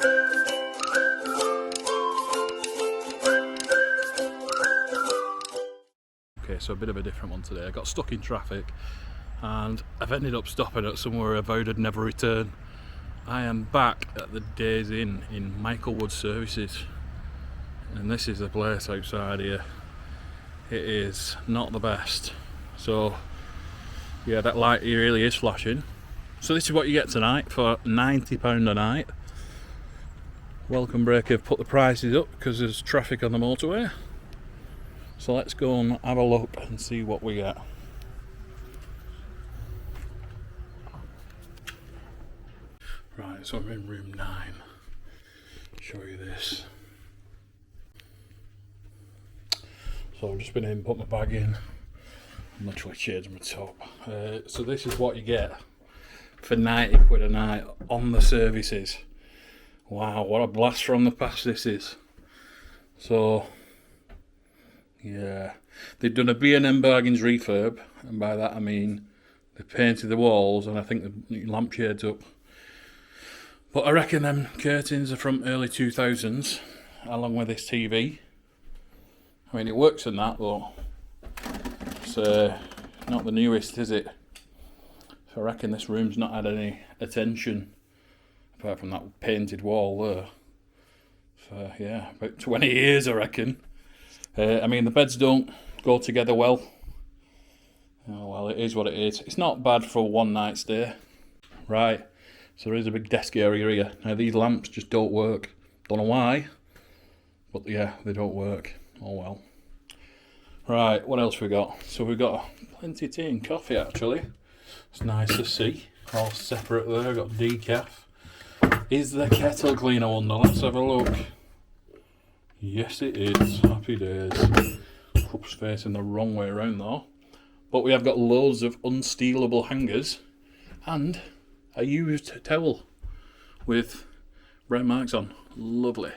Okay, so a bit of a different one today. I got stuck in traffic and I've ended up stopping at somewhere I vowed I'd never return. I am back at the Days Inn in Michealwood services, and this is the place outside here. It is not the best. So yeah, that light here really is flashing. So this is what you get tonight for £90 a night. Welcome Break have put the prices up because there's traffic on the motorway. So let's go and have a look and see what we get. Right, so I'm in room 9. Show you this. So I've just been in, put my bag in, and literally changed my top. So this is what you get for £90 a night on the services. Wow, what a blast from the past this is. So yeah, they've done a B&M Bargains refurb, and by that I mean they painted the walls and I think the lampshades up. But I reckon them curtains are from early 2000s, along with this TV. I mean, it works in that, but it's not the newest, is it? So I reckon this room's not had any attention, apart from that painted wall there. So yeah, about 20 years I reckon. I mean, the beds don't go together well. Oh well, it is what it is. It's not bad for a one night stay. Right, so there is a big desk area here. Now these lamps just don't work. Don't know why, but yeah, they don't work. Oh well. Right, what else we got? So we've got plenty of tea and coffee actually. It's nice to see. All separate there, got decaf. Is the kettle cleaner one though? Let's have a look. Yes it is. Happy days. Cup's facing the wrong way around though. But we have got loads of unstealable hangers and a used towel with brown marks on. Lovely.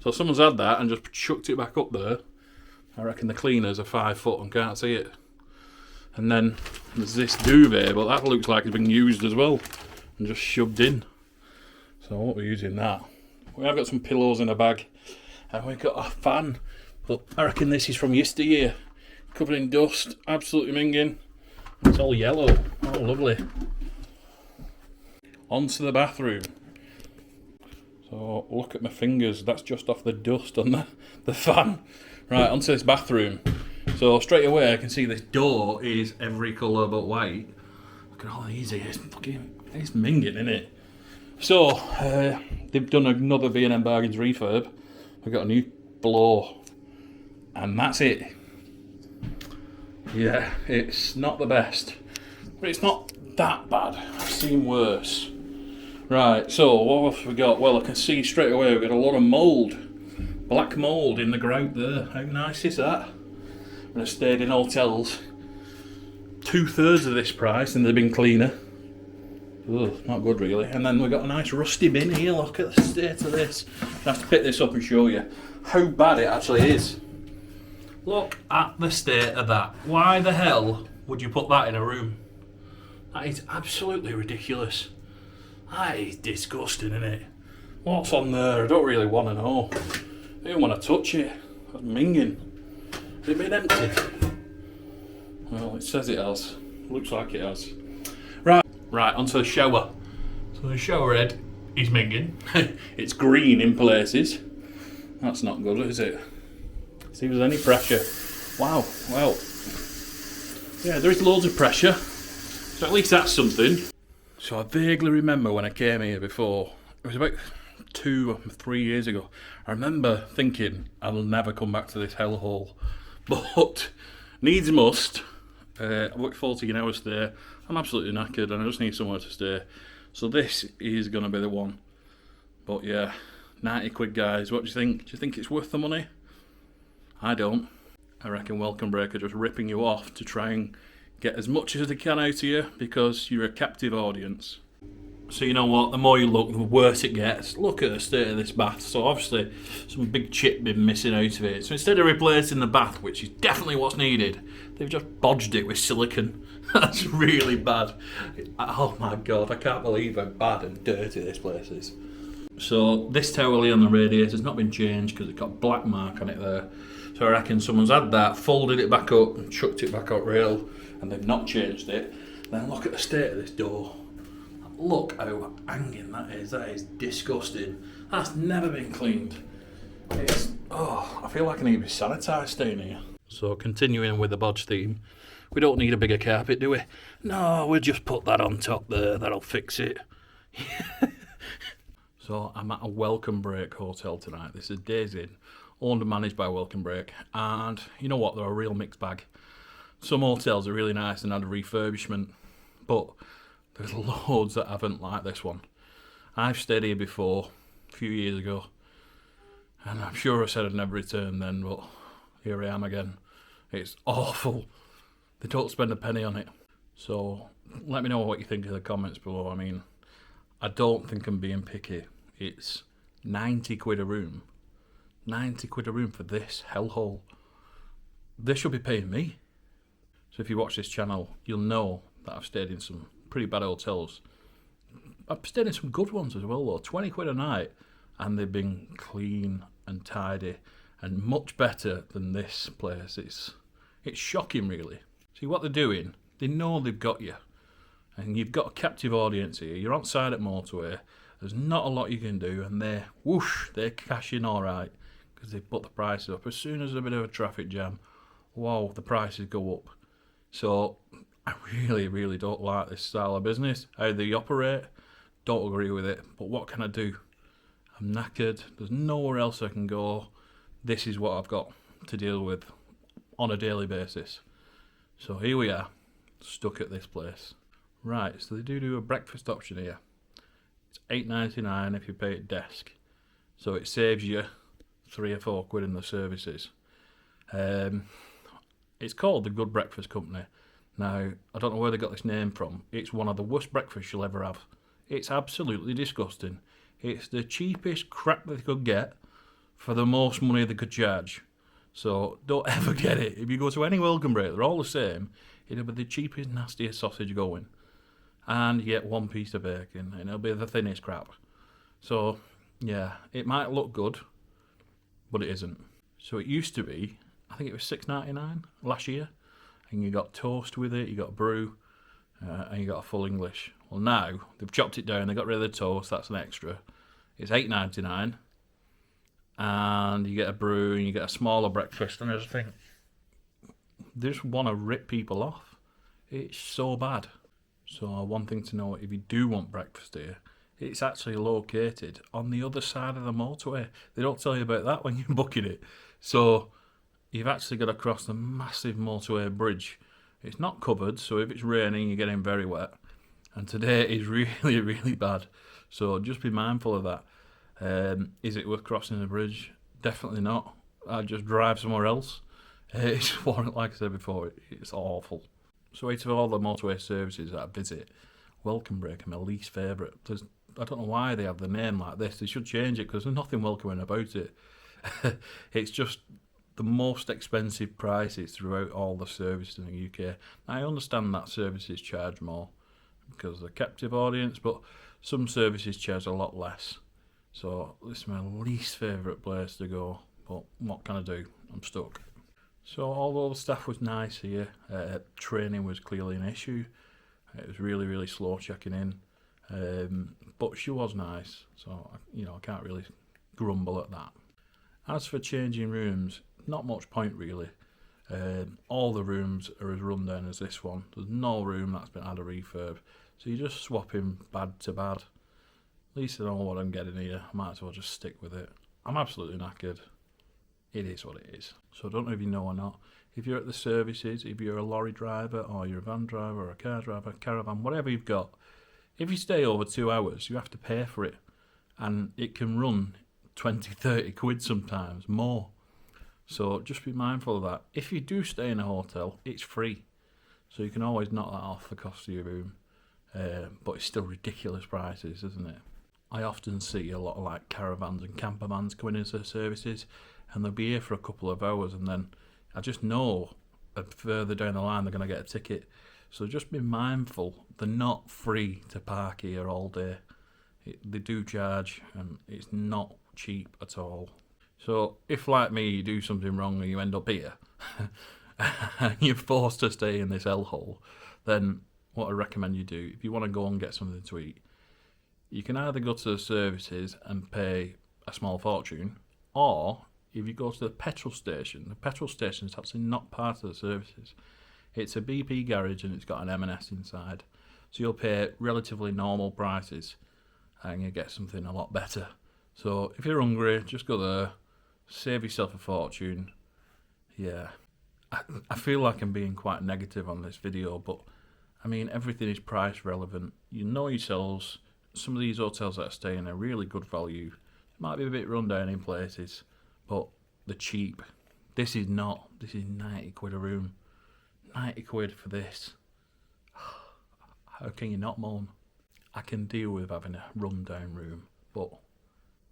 So someone's had that and just chucked it back up there. I reckon the cleaners are 5 foot and can't see it. And then there's this duvet, but that looks like it's been used as well and just shoved in. So I won't be using that. We have got some pillows in a bag. And we've got a fan, but I reckon this is from yesteryear. Covered in dust, absolutely minging. It's all yellow. Oh, lovely. Onto the bathroom. So look at my fingers, that's just off the dust on the fan. Right, onto this bathroom. So straight away I can see this door is every colour but white. Look at all these here, it's minging, isn't it? So, they've done another B&M Bargains refurb. We've got a new blow, and that's it. Yeah, it's not the best, but it's not that bad. I've seen worse. Right, so what have we got? Well, I can see straight away we've got a lot of mould. Black mould in the grout there. How nice is that? When I stayed in hotels, 2/3 of this price and they've been cleaner. Ugh, not good really. And then we've got a nice rusty bin here. Look at the state of this. I have to pick this up and show you how bad it actually is. Look at the state of that. Why the hell would you put that in a room? That is absolutely ridiculous. That is disgusting, isn't it? What's on there? I don't really want to know. I don't want to touch it. That's minging. Has it been empty? Well, it says it has. Looks like it has. Right, onto the shower. So the shower head is minging. It's green in places. That's not good, is it? See if there's any pressure. Wow, well. Yeah, there is loads of pressure. So at least that's something. So I vaguely remember when I came here before. It was about 2 or 3 years ago. I remember thinking I'll never come back to this hellhole. But needs must. I worked 14 hours there. I'm absolutely knackered and I just need somewhere to stay. So this is going to be the one. But yeah, 90 quid guys, what do you think? Do you think it's worth the money? I don't. I reckon Welcome Break are just ripping you off to try and get as much as they can out of you because you're a captive audience. So you know what, the more you look, the worse it gets. Look at the state of this bath. So obviously some big chip been missing out of it. So instead of replacing the bath, which is definitely what's needed, they've just bodged it with silicone. That's really bad. Oh my god, I can't believe how bad and dirty this place is. So this towel here on the radiator has not been changed because it's got a black mark on it there. So I reckon someone's had that, folded it back up and chucked it back up rail, and they've not changed it. Then look at the state of this door. Look how hanging that is. That is disgusting. That's never been cleaned. I feel like I need to be sanitised staying here. So continuing with the bodge theme, we don't need a bigger carpet, do we? No, we'll just put that on top there. That'll fix it. So I'm at a Welcome Break hotel tonight. This is Days Inn, owned and managed by Welcome Break. And you know what? They're a real mixed bag. Some hotels are really nice and had a refurbishment, but there's loads that haven't, like this one. I've stayed here before, a few years ago, and I'm sure I said I'd never return then, but here I am again. It's awful. They don't spend a penny on it. So let me know what you think in the comments below. I mean, I don't think I'm being picky. It's 90 quid a room. 90 quid a room for this hellhole. They should be paying me. So if you watch this channel, you'll know that I've stayed in some pretty bad hotels. I've stayed in some good ones as well though. 20 quid a night, and they've been clean and tidy and much better than this place. It's shocking really. See what they're doing, they know they've got you. And you've got a captive audience here. You're outside at motorway. There's not a lot you can do, and they're cashing all right because they've put the prices up. As soon as there's a bit of a traffic jam, wow, the prices go up. So I really, really don't like this style of business. How they operate, don't agree with it. But what can I do? I'm knackered. There's nowhere else I can go. This is what I've got to deal with on a daily basis. So here we are, stuck at this place. Right, so they do a breakfast option here. It's $8.99 if you pay at desk. So it saves you 3 or 4 quid in the services. It's called the Good Breakfast Company. Now, I don't know where they got this name from. It's one of the worst breakfasts you'll ever have. It's absolutely disgusting. It's the cheapest crap they could get for the most money they could charge. So don't ever get it. If you go to any Welcome Break, they're all the same. It'll be the cheapest, nastiest sausage going. And you get 1 piece of bacon, and it'll be the thinnest crap. So, yeah, it might look good, but it isn't. So it used to be, I think it was $6.99 last year, and you got toast with it, you got brew, and you got a full English. Well, now they've chopped it down, they got rid of the toast, that's an extra. It's $8.99, and you get a brew, and you get a smaller breakfast, and I just think, they just want to rip people off. It's so bad. So one thing to know, if you do want breakfast here, it's actually located on the other side of the motorway. They don't tell you about that when you're booking it. So you've actually got to cross the massive motorway bridge. It's not covered, so if it's raining, you're getting very wet. And today is really, really bad. So just be mindful of that. Is it worth crossing the bridge? Definitely not. I'd just drive somewhere else. It's like I said before, it's awful. So out of all the motorway services that I visit, Welcome Break are my least favourite. I don't know why they have the name like this. They should change it because there's nothing welcoming about it. It's just the most expensive prices throughout all the services in the UK. I understand that services charge more because they're captive audience, but some services charge a lot less. So this is my least favourite place to go. But what can I do? I'm stuck. So although the staff was nice here, training was clearly an issue. It was really, really slow checking in, but she was nice, so I can't really grumble at that. As for changing rooms, not much point really. All the rooms are as run down as this one. There's no room that's been had a refurb, so you're just swapping bad to bad. At least I know what I'm getting here. I might as well just stick with it. I'm absolutely knackered. It is what it is. So I don't know if you know or not. If you're at the services, if you're a lorry driver or you're a van driver or a car driver, caravan, whatever you've got, if you stay over 2 hours, you have to pay for it. And it can run 20, 30 quid sometimes, more. So just be mindful of that. If you do stay in a hotel, it's free. So you can always knock that off the cost of your room. But it's still ridiculous prices, isn't it? I often see a lot of like caravans and camper vans coming into services, and they'll be here for a couple of hours, and then I just know that further down the line they're going to get a ticket. So just be mindful, they're not free to park here all day. They do charge, and it's not cheap at all. So if, like me, you do something wrong and you end up here, and you're forced to stay in this hellhole, then what I recommend you do, if you want to go and get something to eat, you can either go to the services and pay a small fortune, or if you go to the petrol station is actually not part of the services. It's a BP garage and it's got an M&S inside. So you'll pay relatively normal prices and you get something a lot better. So if you're hungry, just go there, save yourself a fortune. Yeah, I feel like I'm being quite negative on this video, but I mean, everything is price relevant. You know yourselves, some of these hotels that are staying are really good value. It might be a bit run down in places, but they're cheap. This is not. This is 90 quid a room. 90 quid for this. How can you not moan? I can deal with having a run down room, but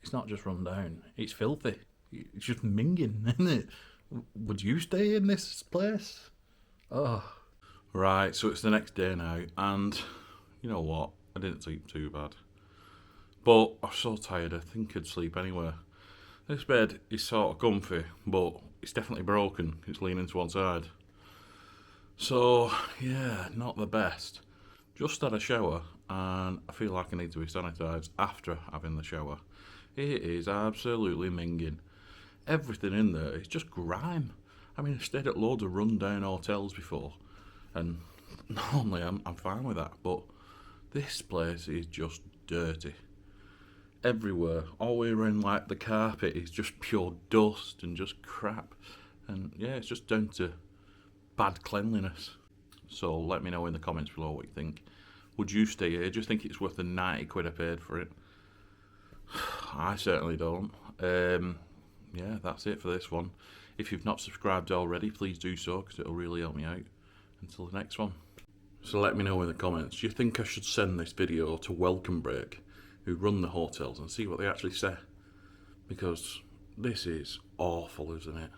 it's not just run down. It's filthy. It's just minging, isn't it? Would you stay in this place? Oh. Right, so it's the next day now, and you know what? I didn't sleep too bad. But I'm so tired, I think I'd sleep anywhere. This bed is sort of comfy, but it's definitely broken. It's leaning to one side. So, yeah, not the best. Just had a shower, and I feel like I need to be sanitised after having the shower. It is absolutely minging. Everything in there is just grime. I mean, I've stayed at loads of run-down hotels before, and normally I'm fine with that, but this place is just dirty. Everywhere, all the way around, like the carpet is just pure dust and just crap. And yeah, it's just down to bad cleanliness. So let me know in the comments below what you think. Would you stay here? Do you think it's worth the 90 quid I paid for it? I certainly don't. Yeah, that's it for this one. If you've not subscribed already, please do so, because it'll really help me out. Until the next one. So let me know in the comments, do you think I should send this video to Welcome Break, who run the hotels, and see what they actually say? Because this is awful, isn't it?